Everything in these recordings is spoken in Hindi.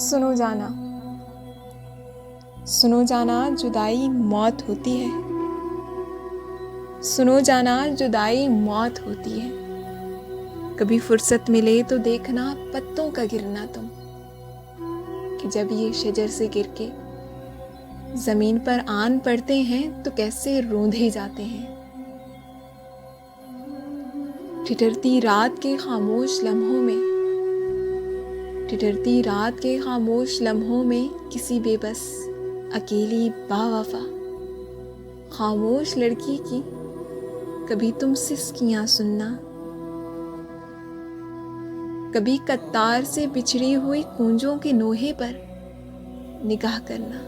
सुनो जाना, सुनो जाना जुदाई मौत होती है। सुनो जाना जुदाई मौत होती है। कभी फुर्सत मिले तो देखना पत्तों का गिरना तुम, कि जब ये शजर से गिर के जमीन पर आन पड़ते हैं तो कैसे रूंधे जाते हैं। ठिठुरती रात के खामोश लम्हों में, ठिठुरती रात के खामोश लम्हों में किसी बेबस अकेली बावफा खामोश लड़की की कभी तुम सिसकियां सुनना, कभी कतार से बिछड़ी हुई कूंजों के नोहे पर निगाह करना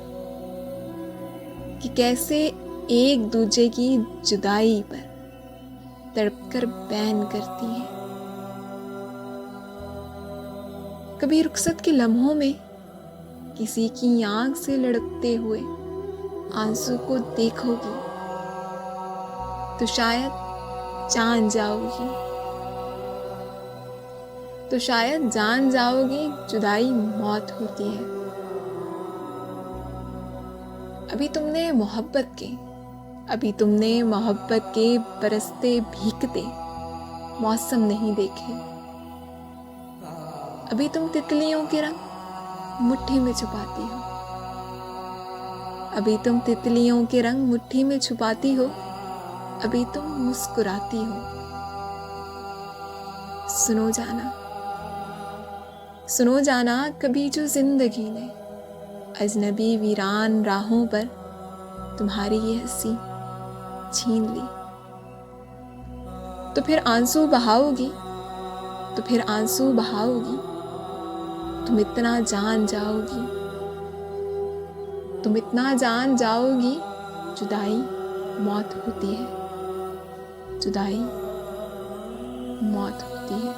कि कैसे एक दूजे की जुदाई पर तड़पकर बैन करती हैं। कभी रुखसत के लम्हों में किसी की आंख से लड़कते हुए आंसू को देखोगी तो शायद जान जाओगी, तो शायद जान जाओगी जुदाई मौत होती है। अभी तुमने मोहब्बत के बरसते भीगते मौसम नहीं देखे। अभी तुम तितलियों के रंग मुट्ठी में छुपाती हो, अभी तुम तितलियों के रंग मुट्ठी में छुपाती हो, अभी तुम मुस्कुराती हो। सुनो जाना, सुनो जाना कभी जो जिंदगी ने अजनबी वीरान राहों पर तुम्हारी ये हंसी छीन ली, तो फिर आंसू बहाओगी, तो फिर आंसू बहाओगी। तुम इतना जान जाओगी, तुम इतना जान जाओगी जुदाई मौत होती है, जुदाई मौत होती है।